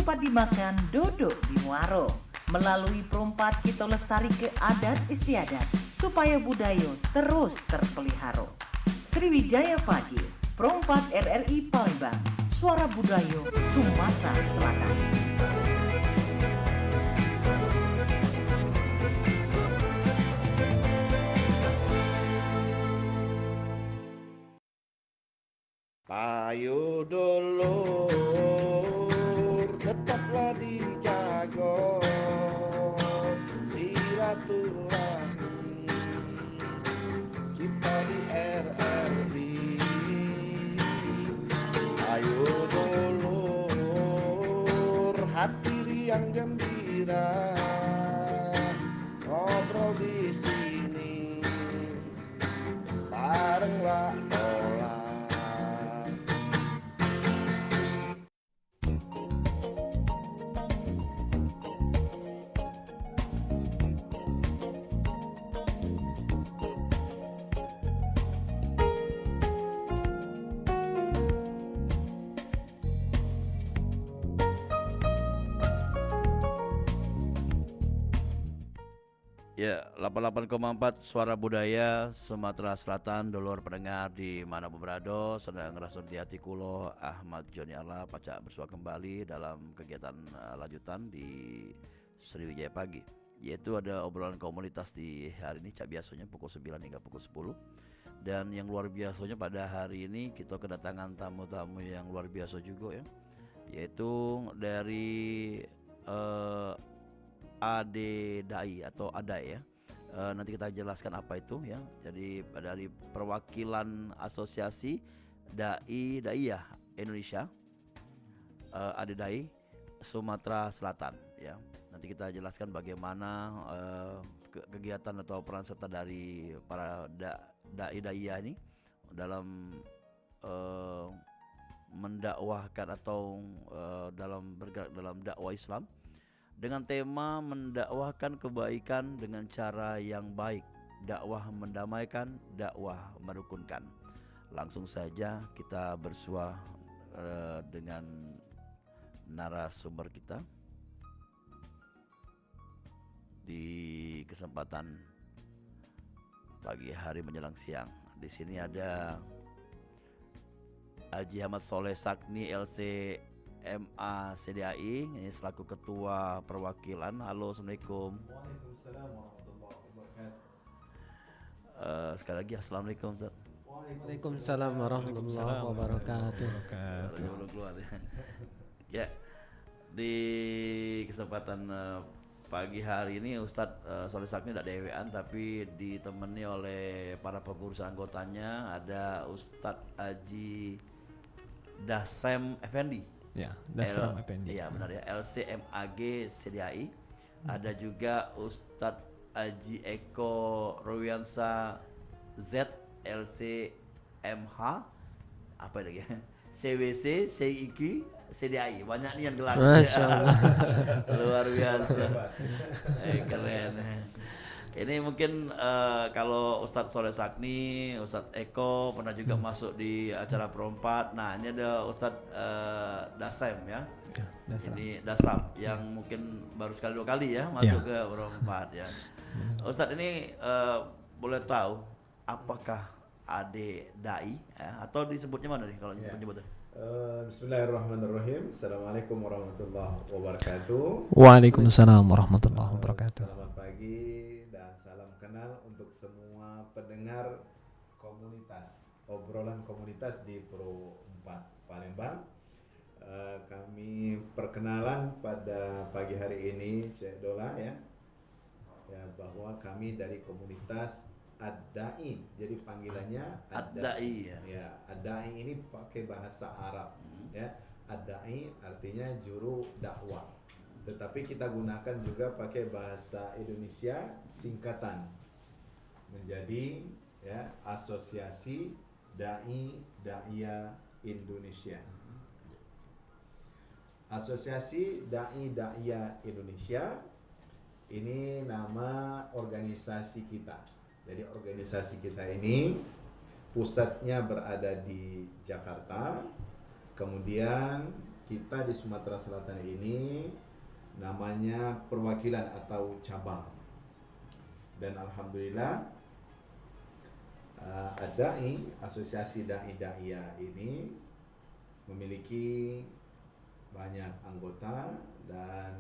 Dapat dimakan dodok di Muaro. Melalui perompat kita lestari ke adat istiadat supaya budaya terus terpelihara. Sriwijaya Pagi, perompat RRI Palembang, suara budaya Sumatera Selatan. Ayo dulur, tetaplah dijaga silaturahmi kita di RRI. Ayo dulur, hati riang gembira, ngobrol di sini barenglah olah. Ya, 88,4 Suara Budaya Sumatera Selatan, dulur pendengar di mana berada, sedang ngerasa di hati kulo Ahmad Joni Allah pacak bersua kembali dalam kegiatan lanjutan di Sriwijaya Pagi. Yaitu ada obrolan komunitas di hari ini, cak biasanya pukul 9 hingga pukul 10. Dan yang luar biasanya pada hari ini kita kedatangan tamu-tamu yang luar biasa juga ya. Yaitu dari ADDAI atau ADAI ya. Nanti kita jelaskan apa itu ya. Jadi dari perwakilan Asosiasi Daiyah Indonesia, ADDAI Sumatera Selatan ya. Nanti kita jelaskan bagaimana kegiatan atau peran serta dari para daiyah ini dalam mendakwahkan atau dalam bergerak dalam dakwah Islam dengan tema mendakwahkan kebaikan dengan cara yang baik, dakwah mendamaikan, dakwah merukunkan. Langsung saja kita bersua dengan narasumber kita di kesempatan pagi hari menjelang siang. Di sini ada Haji Ahmad Soleh Sakni LC MA CDAI, ini selaku ketua perwakilan. Halo, assalamualaikum. Waalaikumsalam warahmatullahi wabarakatuh. Sekali lagi assalamualaikum. Waalaikumsalam warahmatullahi wabarakatuh. Ya, di kesempatan pagi hari ini Ustadz Soleh Sakni tidak dewean, tapi ditemani oleh para pengurus anggotanya. Ada Ustadz Haji Dasrem Effendi. Ya, Dasram Effendi. Iya benar ya, LCMAG CDAI. Ada juga Ustadz Haji Eko Rowiansa Z LCMH apa lagi? CWC CIQ CDAI. Banyak nih yang gelar. Masya Allah. Luar biasa. Keren. Ini mungkin kalau Ustadz Soleh Sakni, Ustadz Eko pernah juga masuk di acara perompat. Nah ini ada Ustadz Dasrem ya. Dasram. Ini Dasram yang mungkin baru sekali dua kali ya masuk ke perompat ya. Ustadz ini boleh tahu apakah ADDAI ya? Atau disebutnya mana nih kalau penyebutnya? Bismillahirrahmanirrahim. Assalamualaikum warahmatullahi wabarakatuh. Waalaikumsalam warahmatullahi wabarakatuh. Selamat pagi dan salam kenal untuk semua pendengar komunitas, obrolan komunitas di Pro 4 Palembang. Kami perkenalan pada pagi hari ini, Syekh Dola ya, bahwa kami dari komunitas Ad-Da'i, jadi panggilannya Ad-Da'i ya. Ya, Ad-Da'i ini pakai bahasa Arab ya. Ad-Da'i artinya juru dakwah. Tetapi kita gunakan juga pakai bahasa Indonesia singkatan menjadi ya Asosiasi Da'i-Da'iyah Indonesia. Asosiasi Da'i-Da'iyah Indonesia ini nama organisasi kita. Jadi organisasi kita ini pusatnya berada di Jakarta, kemudian kita di Sumatera Selatan ini namanya perwakilan atau cabang. Dan alhamdulillah ADAI, Asosiasi Dai Daiyah ini memiliki banyak anggota dan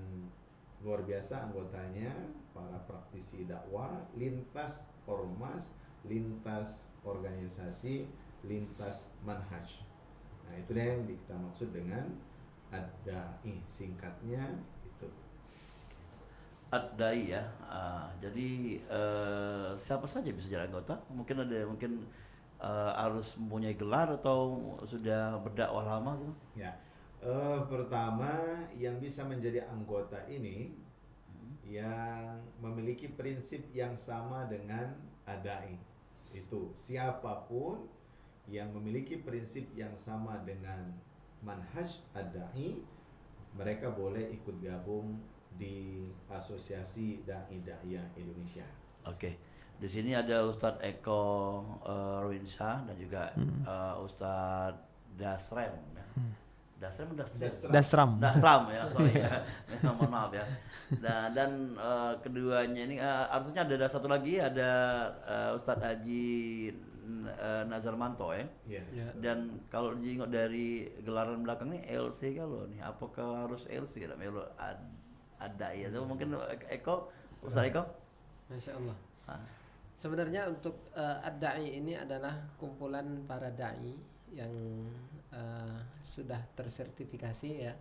luar biasa anggotanya, para praktisi dakwah lintas ormas, lintas organisasi, lintas manhaj. Nah, itu yang kita maksud dengan ADAI, singkatnya itu. Ad-Dai ya. Jadi siapa saja bisa jadi anggota? Mungkin harus mempunyai gelar atau sudah berdakwah lama gitu? Ya, pertama yang bisa menjadi anggota ini yang memiliki prinsip yang sama dengan ADAI. Itu siapapun yang memiliki prinsip yang sama dengan manhaj ADAI, mereka boleh ikut gabung di Asosiasi Dai Daiyah Indonesia. Oke. Di sini ada Ustadz Eko Rwinsyah dan juga Ustadz Dasrem ya. Dasrem Dasram. Ya, sorry ya. Mohon maaf ya. Dan keduanya ini harusnya ada satu lagi, ada Ustadz Haji Nazarmanto ya. Iya. Ya. Dan kalau dijenguk dari gelaran belakang nih LC kalau nih, apakah harus LC ya? Ada ya. Mungkin Eko, Ustadz Eko? Masya Allah. Sebenarnya untuk ad-da'i ini adalah kumpulan para da'i yang sudah tersertifikasi ya.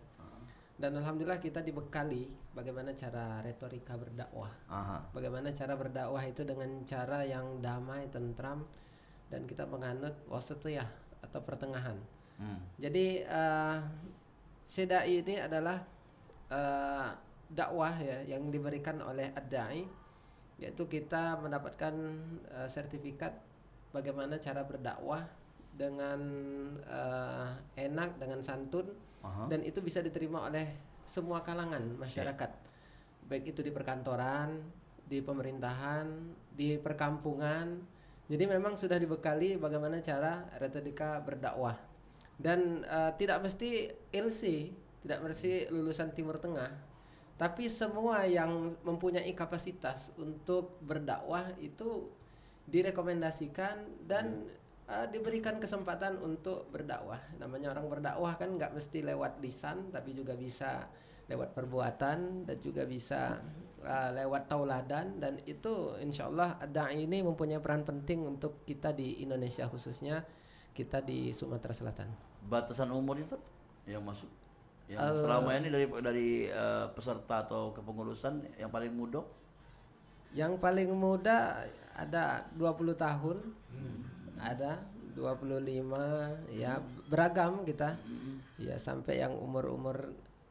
Dan alhamdulillah kita dibekali bagaimana cara retorika berdakwah. Bagaimana cara berdakwah itu dengan cara yang damai, tentram, dan kita menganut wasatiyah atau pertengahan. Jadi sedai ini adalah dakwah ya yang diberikan oleh ad-da'i, yaitu kita mendapatkan sertifikat bagaimana cara berdakwah dengan enak, dengan santun, dan itu bisa diterima oleh semua kalangan masyarakat, baik itu di perkantoran, di pemerintahan, di perkampungan. Jadi memang sudah dibekali bagaimana cara retorika berdakwah, dan tidak mesti LC, tidak mesti lulusan Timur Tengah, tapi semua yang mempunyai kapasitas untuk berdakwah itu direkomendasikan dan diberikan kesempatan untuk berdakwah. Namanya orang berdakwah kan nggak mesti lewat lisan, tapi juga bisa lewat perbuatan dan juga bisa lewat tauladan, dan itu insya Allah ad-da'i ini mempunyai peran penting untuk kita di Indonesia, khususnya kita di Sumatera Selatan. Batasan umur itu yang masuk? Yang selama ini dari peserta atau kepengurusan yang paling muda? Yang paling muda ada 20 tahun, ada 25, ya beragam kita, ya sampai yang umur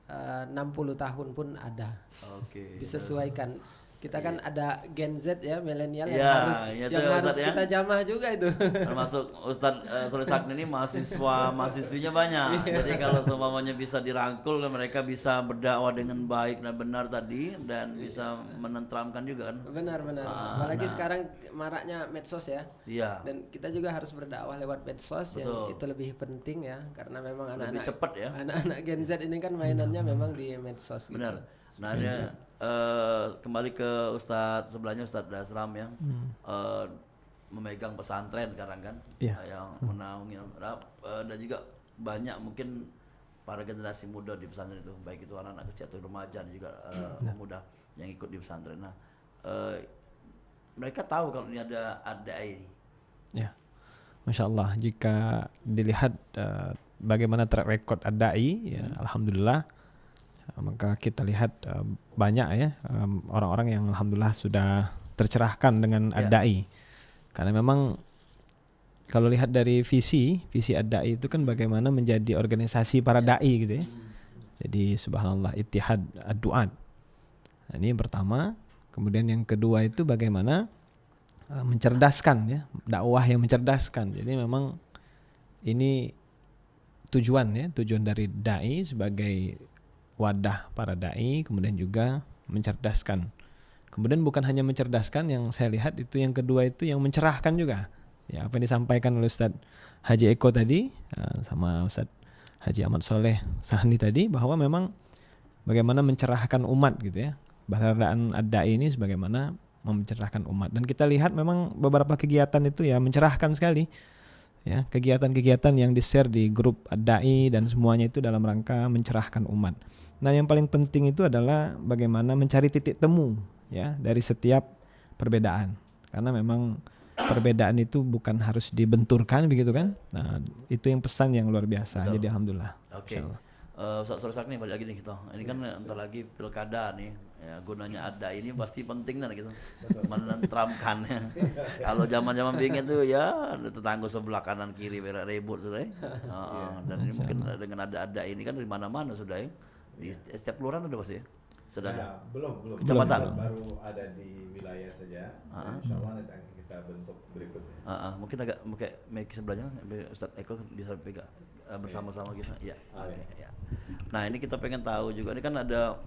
60 tahun pun ada. Oke. Disesuaikan. Kita kan ada Gen Z ya, milenial Ya, yang harus Ustadz, kita jamah juga itu. Termasuk Ustadz Soleh Sakni ini mahasiswinya banyak. Jadi kalau semuanya bisa dirangkul, mereka bisa berdakwah dengan baik dan benar tadi, dan bisa menenteramkan juga kan. Benar. Apalagi sekarang maraknya medsos ya. Iya. Dan kita juga harus berdakwah lewat medsos. Yang itu lebih penting ya, karena memang Lebih cepat ya. anak-anak Gen Z ini kan mainannya memang di medsos gitu. Benar. Nah, kembali ke Ustadz sebelahnya, Ustadz Dasram yang memegang pesantren sekarang kan, yang menaungi dan juga banyak mungkin para generasi muda di pesantren itu, baik itu anak-anak kecil atau remaja dan juga pemuda yang ikut di pesantren. Nah, mereka tahu kalau ini ada ad-da'i. Ya, Masya Allah. Jika dilihat bagaimana track record ad-da'i, ya, alhamdulillah, maka kita lihat banyak ya orang-orang yang alhamdulillah sudah tercerahkan dengan ad-da'i. Karena memang kalau lihat dari visi ad-da'i itu kan bagaimana menjadi organisasi para da'i gitu ya. Jadi subhanallah, ittihad ad-du'at. Nah, ini yang pertama. Kemudian yang kedua itu bagaimana mencerdaskan ya, dakwah yang mencerdaskan. Jadi memang ini tujuan dari da'i sebagai wadah para da'i, kemudian juga mencerdaskan. Kemudian bukan hanya mencerdaskan, yang saya lihat itu yang kedua itu yang mencerahkan juga. Ya, apa yang disampaikan oleh Ustadz Haji Eko tadi sama Ustadz Haji Ahmad Soleh Sahni tadi, bahwa memang bagaimana mencerahkan umat gitu ya. Baradaan ad-da'i ini sebagaimana mencerahkan umat, dan kita lihat memang beberapa kegiatan itu ya mencerahkan sekali ya, kegiatan-kegiatan yang di-share di grup ad-da'i dan semuanya itu dalam rangka mencerahkan umat. Nah, yang paling penting itu adalah bagaimana mencari titik temu ya dari setiap perbedaan, karena memang perbedaan itu bukan harus dibenturkan begitu kan. Nah, itu yang pesan yang luar biasa. Betul. Jadi alhamdulillah. Oke. Insyaallah. Ustaz Sorsak nih balik lagi nih kita. Ini kan entar lagi pilkada nih. Ya, gunanya ada ini pasti penting kan gitu. Menenteramkan ya. Kalau zaman-zaman pingin tuh ya ada tetangga sebelah kanan kiri ribut tuh ya. Dan ini mungkin dengan ada ini kan di mana-mana sudah ya. Di setiap kelurahan ada pasti ya. Sudah ada. Ya, belum. Kecamatan. Baru ada di wilayah saja. Insya Allah nanti akan kita bentuk berikutnya. Mungkin agak pakai mic sebelahnya Ustaz Eko bisa pegang bersama-sama gitu. Ya. Oke, ya. Nah, ini kita pengen tahu juga, ini kan ada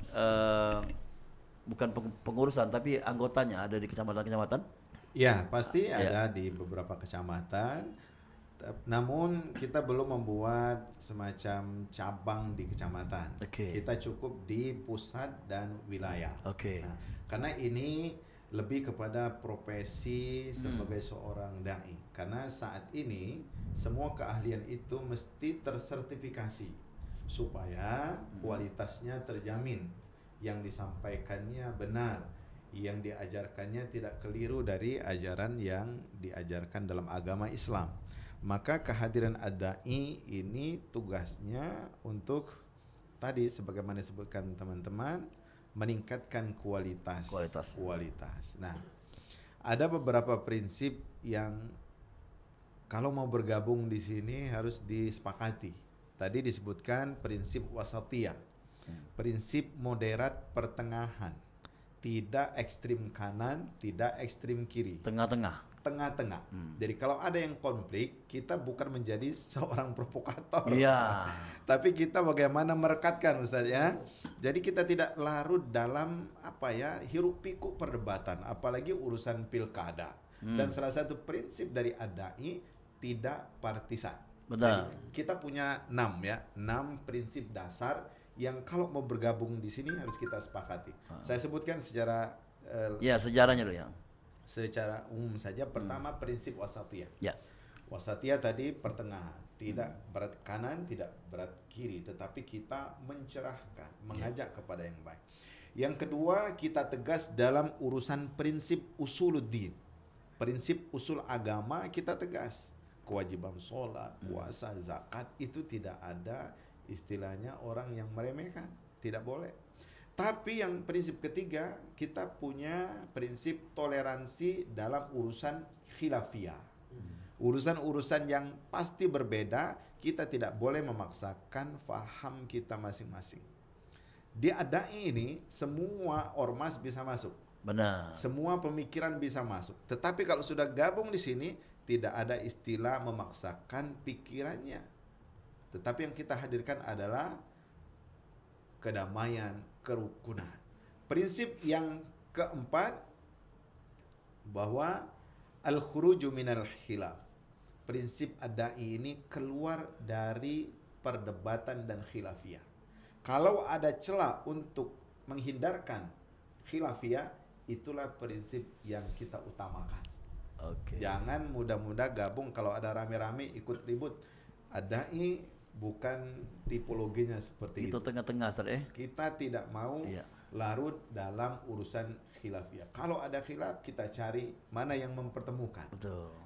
bukan pengurusan tapi anggotanya ada di kecamatan-kecamatan. Ya, pasti ada di beberapa kecamatan. Namun kita belum membuat semacam cabang di kecamatan. Kita cukup di pusat dan wilayah. Nah, karena ini lebih kepada profesi sebagai seorang dai. Karena saat ini semua keahlian itu mesti tersertifikasi supaya kualitasnya terjamin, yang disampaikannya benar, yang diajarkannya tidak keliru dari ajaran yang diajarkan dalam agama Islam. Maka kehadiran ad-da'i ini tugasnya untuk tadi sebagaimana disebutkan teman-teman, meningkatkan kualitas. Nah, ada beberapa prinsip yang kalau mau bergabung di sini harus disepakati. Tadi disebutkan prinsip wasatiyah, prinsip moderat pertengahan, tidak ekstrim kanan, tidak ekstrim kiri, tengah-tengah. Jadi kalau ada yang konflik, kita bukan menjadi seorang provokator, tapi kita bagaimana merekatkan, Ustaz ya. Jadi kita tidak larut dalam hiruk pikuk perdebatan, apalagi urusan pilkada. Dan salah satu prinsip dari ad-da'i tidak partisan. Jadi kita punya 6 prinsip dasar yang kalau mau bergabung di sini harus kita sepakati. Saya sebutkan secara sejarahnya loh ya. Secara umum saja. Pertama, prinsip wasatiyah. Wasatiyah tadi pertengahan, tidak berat kanan, tidak berat kiri, tetapi kita mencerahkan, mengajak kepada yang baik. Yang kedua, kita tegas dalam urusan prinsip usuluddin. Prinsip usul agama kita tegas. Kewajiban sholat, puasa, zakat itu tidak ada istilahnya orang yang meremehkan, tidak boleh. Tapi yang prinsip ketiga, kita punya prinsip toleransi dalam urusan khilafiyah. Urusan-urusan yang pasti berbeda, kita tidak boleh memaksakan faham kita masing-masing. Di ad-da'i ini semua ormas bisa masuk. Benar. Semua pemikiran bisa masuk. Tetapi kalau sudah gabung di sini, tidak ada istilah memaksakan pikirannya. Tetapi yang kita hadirkan adalah kedamaian, kerukunan. Prinsip yang keempat, bahwa al-khuruju minal khilaf. Prinsip ad-da'i ini keluar dari perdebatan dan khilafiyah. Kalau ada celah untuk menghindarkan khilafiyah, itulah prinsip yang kita utamakan. Jangan mudah-mudah gabung kalau ada rame-rame ikut ribut. Ad-da'i bukan tipologinya seperti itu. Itu tengah-tengah, Ustaz ya. Kita tidak mau larut dalam urusan khilafiyah. Kalau ada khilaf, kita cari mana yang mempertemukan.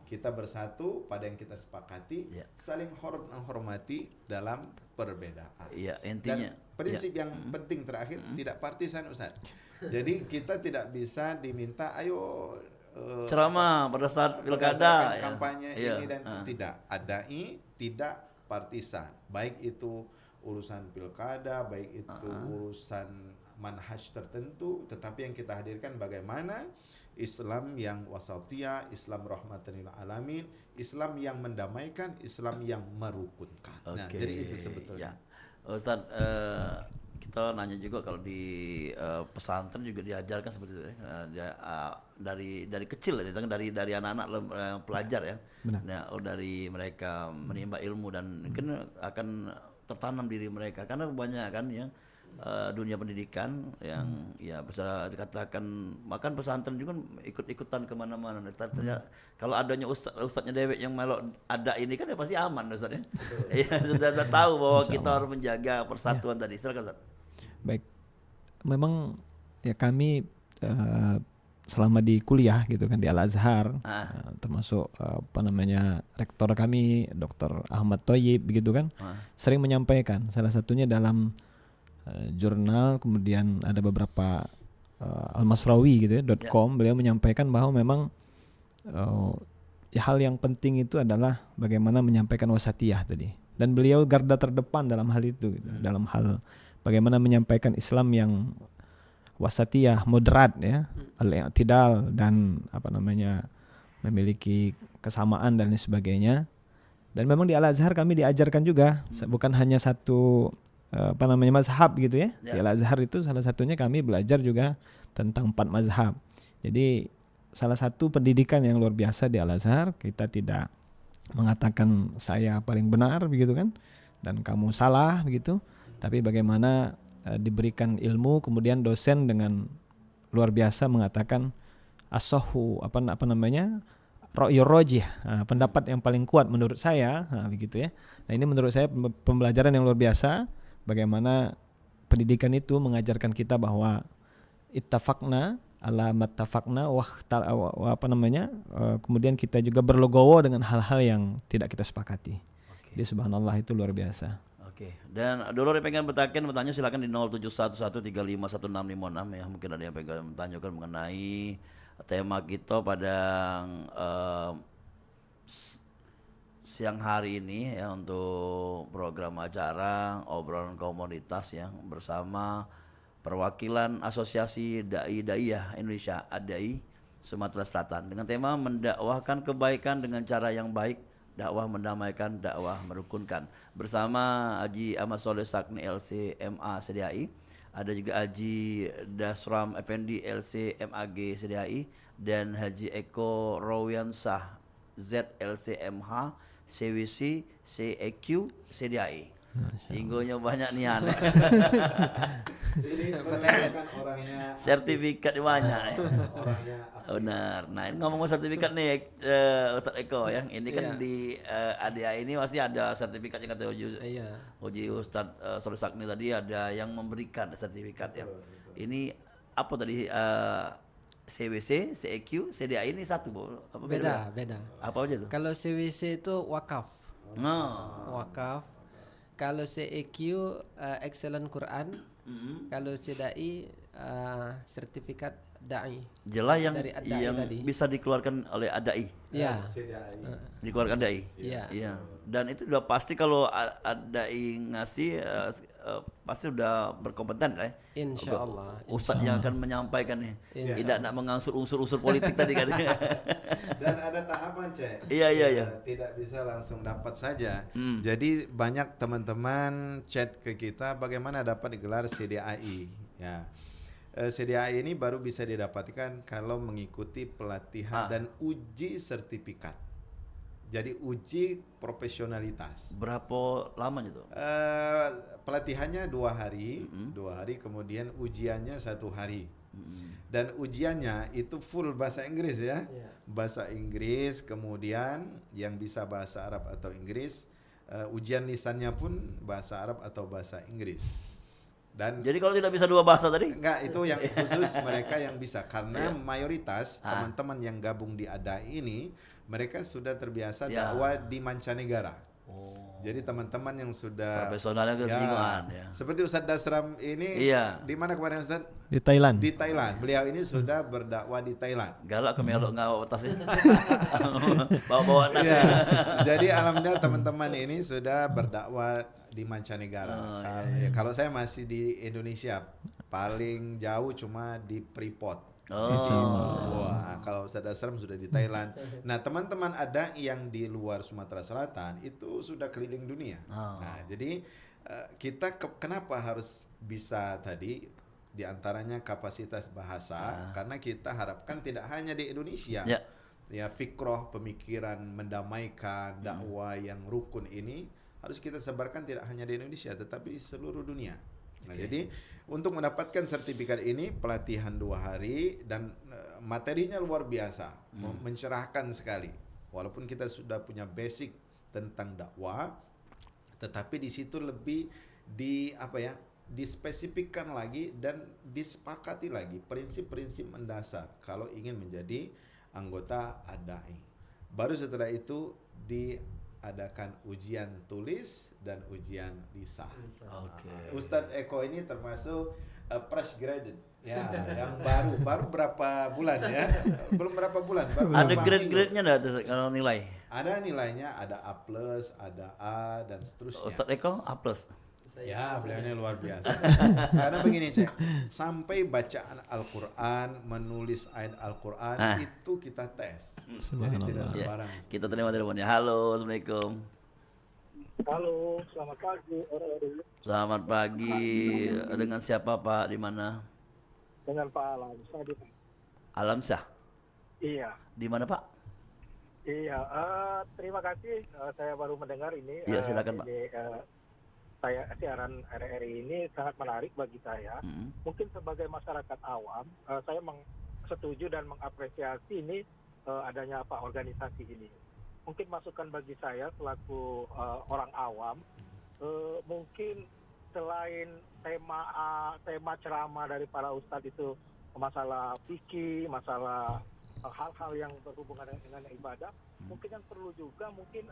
Kita bersatu pada yang kita sepakati, saling menghormati dalam perbedaan. Intinya. Dan prinsip yang penting terakhir, tidak partisan, Ustaz. Jadi kita tidak bisa diminta ayo ceramah pada saat pilkada, kampanye ini dan itu tidak. Ad-da'i tidak partisan, baik itu urusan pilkada, baik itu urusan manhaj tertentu, tetapi yang kita hadirkan bagaimana Islam yang wasatiyah, Islam rahmatan lil alamin, Islam yang mendamaikan, Islam yang merukunkan. Nah, jadi itu sebetulnya. Ustaz, kita nanya juga kalau di pesantren juga diajarkan seperti itu ya. Dari kecil dari anak-anak pelajar ya. Nah, dari mereka menimba ilmu dan mungkin akan tertanam diri mereka, karena banyak kan yang dunia pendidikan yang ya bisa dikatakan, makan pesantren juga ikut-ikutan kemana-mana. Ternyata kalau adanya ustadznya dewek yang melok ada ini kan ya pasti aman Ustaz ya. Ya sudah tahu bahwa kita harus menjaga persatuan tadi. Silakan Ustaz. Baik, memang ya kami selama di kuliah gitu kan di Al Azhar, termasuk apa namanya rektor kami Dr. Ahmad Thoyib begitu kan, sering menyampaikan, salah satunya dalam jurnal, kemudian ada beberapa almasrawi gitu ya .com, beliau menyampaikan bahwa memang hal yang penting itu adalah bagaimana menyampaikan wasatiyah tadi, dan beliau garda terdepan dalam hal itu gitu. Dalam hal bagaimana menyampaikan Islam yang wasatiyah, moderat ya, al-i'tidal, dan apa namanya memiliki kesamaan dan lain sebagainya. Dan memang di Al Azhar kami diajarkan juga bukan hanya satu apa namanya mazhab gitu ya. Di Al Azhar itu salah satunya kami belajar juga tentang 4 mazhab. Jadi salah satu pendidikan yang luar biasa di Al Azhar, kita tidak mengatakan saya paling benar begitu kan dan kamu salah begitu, tapi bagaimana diberikan ilmu, kemudian dosen dengan luar biasa mengatakan as-sahhu apa namanya ra'yur rajih, pendapat yang paling kuat menurut saya, begitu ya. Nah, ini menurut saya pembelajaran yang luar biasa. Bagaimana pendidikan itu mengajarkan kita bahwa ittafaqna ala mattafaqna wa apa namanya, kemudian kita juga berlegowo dengan hal-hal yang tidak kita sepakati. Jadi subhanallah, itu luar biasa. Oke, dan dulu yang pengen bertanya silakan di 0711351656 ya. Mungkin ada yang pengen bertanyakan mengenai tema kita pada siang hari ini ya, untuk program acara obrolan komunitas yang bersama perwakilan Asosiasi Dai-Daiyah Indonesia ADAI Sumatera Selatan dengan tema mendakwahkan kebaikan dengan cara yang baik, dakwah mendamaikan, dakwah merukunkan, bersama Haji Ahmad Soleh Sakni LC MA CDAI, ada juga Haji Dasram Effendi LC MAG CDAI, dan Haji Eko Rawiansah ZLC MH CWC CEQ CDAI. Singgonya banyak nih aneh. Ini kan orangnya Sertifikat banyak. orangnya Benar. Nah, ini ngomong sertifikat nih Ustadz Eko ya. Ini kan di ADA ini masih ada sertifikat yang kata Uji Ustadz Soleh Sakni tadi, ada yang memberikan sertifikat ya. Ini apa tadi CWC, CEQ, CDA ini satu, apa Beda. Apa aja tuh? Kalau CWC itu wakaf. Wakaf. Kalau CEQ excellent Quran. Kalau CDAI sertifikat dai. Jelas yang dari Adai tadi. bisa dikeluarkan oleh ADAI. Iya. Dikeluarkan ADAI. Iya. Dan itu udah pasti kalau ADAI ngasih pasti udah berkompeten lah ya. Insyaallah. Ustadz yang akan menyampaikan nih. Insya Tidak nak mengangsur unsur-unsur politik tadi katanya. Dan ada tahapan, Cek. Iya. Tidak bisa langsung dapat saja. Jadi banyak teman-teman chat ke kita bagaimana dapat digelar CDAI. Ya. CDAI ini baru bisa didapatkan kalau mengikuti pelatihan dan uji sertifikat. Jadi uji profesionalitas. Berapa lamanya tuh? Pelatihannya 2 hari, 2 hari, kemudian ujiannya 1 hari. Dan ujiannya itu full bahasa Inggris ya. Bahasa Inggris, kemudian yang bisa bahasa Arab atau Inggris, ujian lisannya pun bahasa Arab atau bahasa Inggris. Dan jadi kalau tidak bisa 2 bahasa tadi? Enggak, itu yang khusus mereka yang bisa, karena mayoritas teman-teman yang gabung di ADAI ini mereka sudah terbiasa dakwah di mancanegara. Jadi teman-teman yang sudah profesionalnya ketinggalan ya. Seperti Ustadz Dasram ini di mana kemarin Ustadz? Di Thailand. Di Thailand. Beliau ini sudah berdakwah di Thailand. Galak kemelok ngawak tasnya. Bawa-bawa tas. Ya. Jadi alhamdulillah teman-teman ini sudah berdakwah di mancanegara. Kalau saya masih di Indonesia, paling jauh cuma di Freeport. Wah, kalau Ustadz Asram sudah di Thailand. Nah, teman-teman ada yang di luar Sumatera Selatan itu sudah keliling dunia. Nah, jadi kita kenapa harus bisa tadi, diantaranya kapasitas bahasa, karena kita harapkan tidak hanya di Indonesia. Ya, fikroh, pemikiran mendamaikan, dakwah yang rukun ini harus kita sebarkan tidak hanya di Indonesia tetapi di seluruh dunia. Nah, jadi untuk mendapatkan sertifikat ini pelatihan 2 hari dan materinya luar biasa, mencerahkan sekali. Walaupun kita sudah punya basic tentang dakwah, tetapi di situ lebih dispesifikkan lagi dan disepakati lagi prinsip-prinsip mendasar kalau ingin menjadi anggota ADAI. Baru setelah itu diadakan ujian tulis dan ujian lisan. Ustadz Eko ini termasuk fresh graduate ya, yang baru berapa bulan ya? Belum berapa bulan. Ada grade-grade-nya enggak tuh kalau nilai? Ada nilainya, ada A+, ada A dan seterusnya. Ustadz Eko A+. Ya, beliaunya luar biasa. Karena begini, Cek, sampai bacaan Al-Quran, menulis ayat Al-Quran itu kita tes. Jadi tidak sembarang. Kita terima teleponnya. Halo, Assalamualaikum. Halo, selamat pagi. Selamat pagi. Dengan siapa Pak? Di mana? Dengan Pak Alamsyah. Alamsyah. Iya. Di mana Pak? Iya. Terima kasih. Saya baru mendengar ini. Iya, silakan Pak. Saya siaran RRI ini sangat menarik bagi saya. Mungkin sebagai masyarakat awam, saya setuju dan mengapresiasi ini adanya organisasi ini. Mungkin masukan bagi saya selaku orang awam, mungkin selain tema ceramah dari para ustadz itu masalah fikih, masalah hal-hal yang berhubungan dengan ibadah, mungkin yang perlu juga mungkin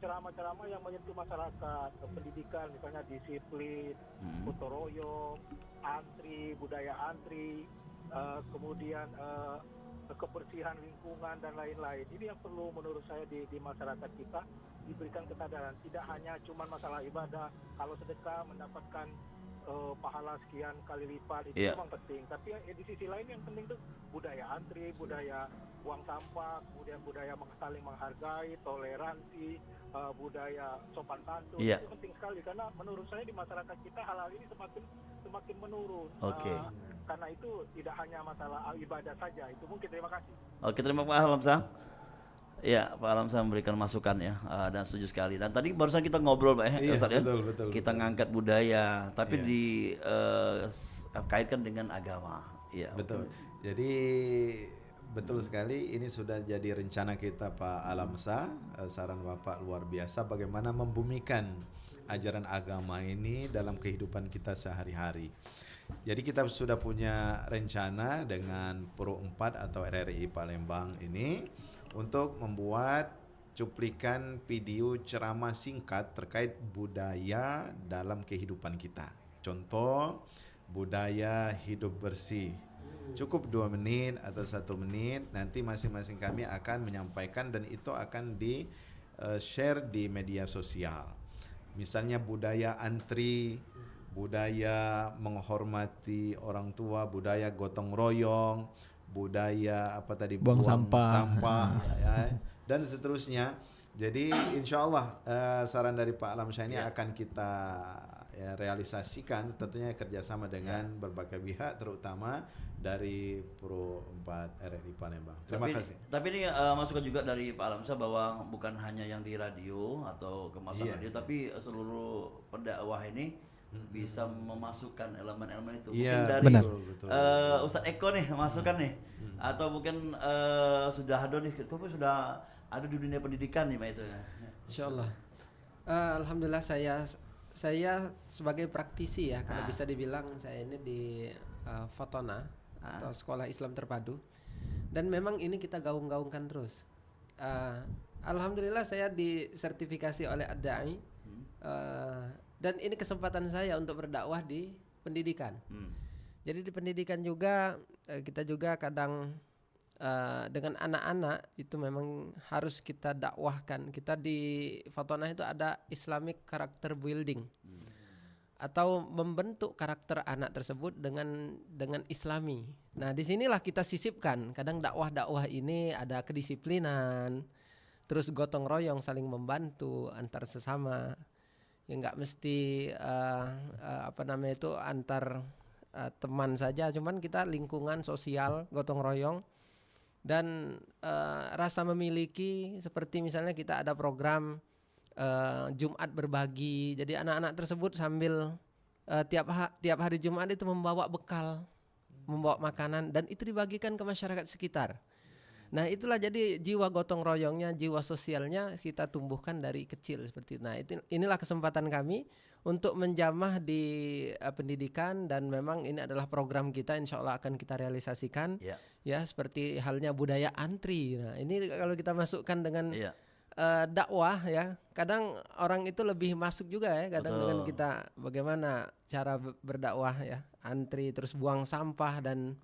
ceramah-ceramah yang menyentuh masyarakat, pendidikan, misalnya disiplin, gotong royong, antri, budaya antri, kemudian kebersihan lingkungan dan lain-lain. Ini yang perlu menurut saya di masyarakat kita diberikan kesadaran. Tidak hanya cuma masalah ibadah, kalau sedekah mendapatkan pahala sekian kali lipat itu memang penting. Tapi di sisi lain yang penting itu budaya antri, budaya buang sampah, kemudian budaya saling menghargai, toleransi, budaya sopan santun. Itu penting sekali karena menurut saya di masyarakat kita hal-hal ini semakin menurun. Karena itu tidak hanya masalah ibadah saja. Itu mungkin. Terima kasih. Oke, terima kasih Alamsyah. Ya, Pak Alamsyah memberikan masukan ya, dan setuju sekali. Dan tadi barusan kita ngobrol Pak ya, Ustaz, betul, kita ngangkat budaya, tapi dikaitkan dengan agama. Iya. Betul. Jadi betul sekali, ini sudah jadi rencana kita Pak Alamsyah. Saran Bapak luar biasa bagaimana membumikan ajaran agama ini dalam kehidupan kita sehari-hari. Jadi kita sudah punya rencana dengan Pro 4 atau RRI Palembang ini untuk membuat cuplikan video ceramah singkat terkait budaya dalam kehidupan kita. Contoh, budaya hidup bersih. Cukup 2 menit atau 1 menit, nanti masing-masing kami akan menyampaikan dan itu akan di-share di media sosial. Misalnya budaya antri, budaya menghormati orang tua, budaya gotong royong, budaya buang sampah ya, dan seterusnya. Jadi insya Allah saran dari Pak Alamsyah ini akan kita realisasikan tentunya kerjasama dengan berbagai pihak terutama dari Pro 4 RRI Palembang. Terima kasih. Tapi ini masukan juga dari Pak Alamsyah bahwa bukan hanya yang di radio atau kemasan radio, tapi seluruh pendakwah ini bisa memasukkan elemen-elemen itu. Mungkin dari Ustadz Eko nih masukan nih, atau mungkin sudah ada nih, sudah ada di dunia pendidikan nih Pak itu ya. Insyaallah. Alhamdulillah saya sebagai praktisi ya, kalau bisa dibilang saya ini di Fatona atau Sekolah Islam Terpadu, dan memang ini kita gaung-gaungkan terus. Alhamdulillah saya disertifikasi oleh Ad-Da'i, dan ini kesempatan saya untuk berdakwah di pendidikan. Jadi di pendidikan juga kita juga kadang dengan anak-anak itu memang harus kita dakwahkan. Kita di Fatona itu ada Islamic Character Building, atau membentuk karakter anak tersebut dengan Islami. Nah, disinilah kita sisipkan. Kadang dakwah ini ada kedisiplinan, terus gotong royong, saling membantu antar sesama. Ya nggak mesti antar teman saja, cuman kita lingkungan sosial gotong royong dan rasa memiliki, seperti misalnya kita ada program Jumat berbagi. Jadi anak-anak tersebut sambil tiap hari Jumat itu membawa bekal, membawa makanan, dan itu dibagikan ke masyarakat sekitar. Nah, itulah jadi jiwa gotong royongnya, jiwa sosialnya kita tumbuhkan dari kecil seperti itu. Nah, inilah kesempatan kami untuk menjamah di pendidikan, dan memang ini adalah program kita, insya Allah akan kita realisasikan. Ya, seperti halnya budaya antri. Nah, ini kalau kita masukkan dengan dakwah, ya, kadang orang itu lebih masuk juga ya, kadang dengan kita bagaimana cara berdakwah, ya, antri terus buang sampah dan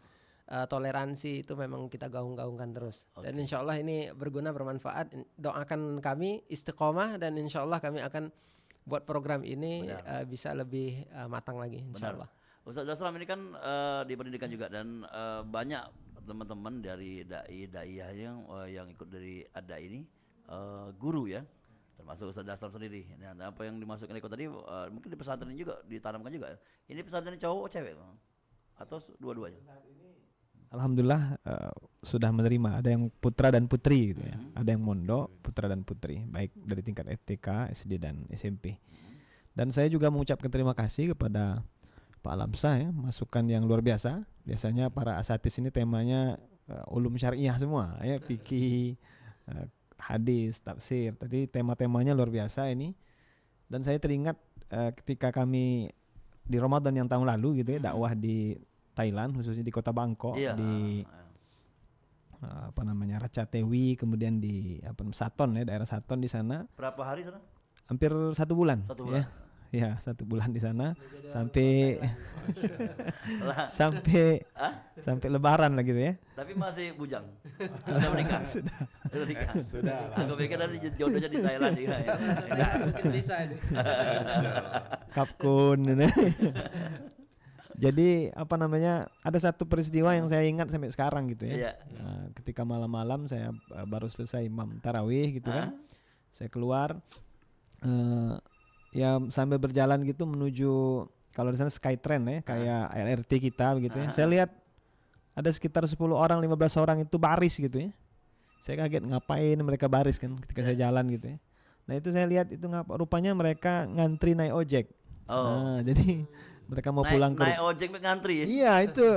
toleransi itu memang kita gaung-gaungkan terus. Dan insya Allah ini berguna, bermanfaat. Doakan kami istiqomah, dan insya Allah kami akan buat program ini bisa lebih matang lagi, insya Allah. Ustaz Dasram ini kan di pendidikan juga, dan banyak teman-teman dari dai-daiyah yang ikut dari ada ini guru ya, termasuk Ustaz Dasram sendiri. Nah, apa yang dimasukkan ikut tadi mungkin di pesantren juga ditanamkan juga. Ini pesantren cowok cewek atau dua-duanya? Alhamdulillah sudah menerima, ada yang putra dan putri gitu ya. Ada yang mondok putra dan putri, baik dari tingkat STK, SD dan SMP. Dan saya juga mengucapkan terima kasih kepada Pak Alamsah ya, masukan yang luar biasa. Biasanya para asatis ini temanya ulum syariah semua ya, fikih, hadis, tafsir. Tadi tema-temanya luar biasa ini. Dan saya teringat ketika kami di Ramadan yang tahun lalu gitu ya, dakwah di Thailand, khususnya di kota Bangkok, di Ratchathewi, kemudian di Saton ya, daerah Saton di sana. Berapa hari sana? Hampir 1 bulan. 1 bulan. Ya, 1 bulan di sana sampai sampai Lebaran lah gitu ya. Tapi masih bujang. Sudah menikah. Sudah. Aku pikir nanti jodohnya di Thailand ya. Mungkin bisa ini. Kapkun. Jadi ada satu peristiwa yang saya ingat sampai sekarang gitu ya. Nah, ketika malam-malam saya baru selesai imam tarawih gitu kan, saya keluar ya sambil berjalan gitu menuju, kalau di sana Skytrain ya, kayak LRT kita begitu ya. Saya lihat ada sekitar 10 orang, 15 orang itu baris gitu ya. Saya kaget, ngapain mereka baris kan ketika saya jalan gitu ya. Nah, itu saya lihat itu rupanya mereka ngantri naik ojek. Nah, jadi mereka mau pulang ke naik ojek ngantri ya? Iya itu.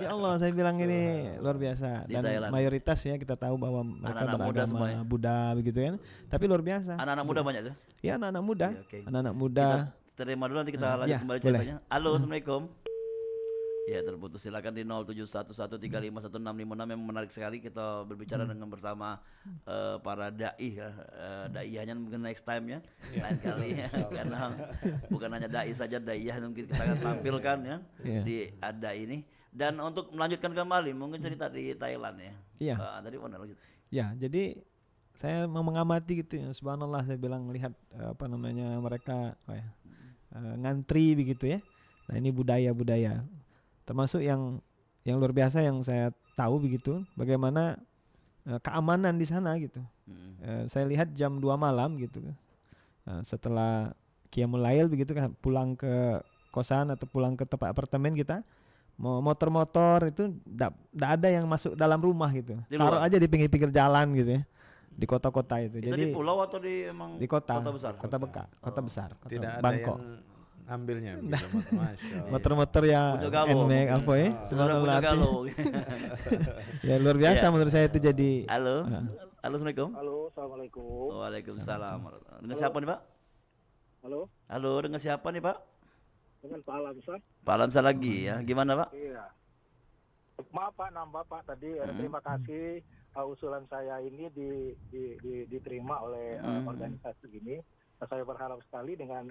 Ya Allah, saya bilang ini luar biasa. Dan mayoritas ya kita tahu bahwa mereka anak-anak beragama Buddha begitu kan. Tapi luar biasa. Anak-anak muda banyak tuh? Iya, anak-anak muda. Anak-anak muda. Kita terima dulu, nanti kita lanjut kembali ceritanya. Halo, assalamualaikum. Ya, terputus. Silakan di 0711351656 yang menarik sekali kita berbicara dengan bersama para dai ya. Daiyahnya mungkin next time ya. Lain kali ya. Karena bukan hanya dai saja, daiyah mungkin kita akan tampilkan ya di ada ini. Dan untuk melanjutkan kembali mungkin cerita di Thailand ya. Iya. Tadi mana lanjut? Ya, jadi saya mengamati gitu ya. Subhanallah, saya bilang melihat mereka ngantri begitu ya. Nah, ini budaya-budaya. Termasuk yang luar biasa yang saya tahu begitu, bagaimana keamanan di sana gitu. Saya lihat jam 2 malam gitu, setelah Qiyamul Lail begitu kan, pulang ke kosan atau pulang ke tempat apartemen kita, motor-motor itu nggak ada yang masuk dalam rumah gitu, taruh aja di pinggir-pinggir jalan gitu ya, di kota-kota itu. Jadi di pulau atau di kota besar? Kota besar. Tidak ada Bangkok. yang ambilnya motor-motor yang NMAX apa ya, punya galo. Ya luar biasa menurut saya itu jadi. Halo, assalamualaikum. Halo, assalamualaikum. Waalaikumsalam. Dengan siapa nih Pak? Halo, dengan siapa nih Pak? Dengan Pak Alamsah. Pak Alamsah lagi ya, gimana Pak? Iya. Maaf Pak, nambah Pak tadi. Terima kasih usulan saya ini diterima oleh organisasi ini. Saya berharap sekali dengan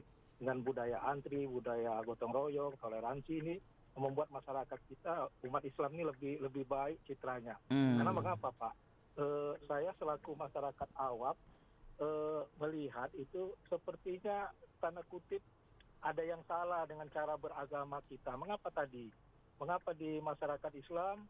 budaya antri, budaya gotong royong, toleransi ini membuat masyarakat kita, umat Islam ini lebih baik citranya. Karena mengapa Pak? Saya selaku masyarakat awam melihat itu sepertinya tanda kutip ada yang salah dengan cara beragama kita. Mengapa di masyarakat Islam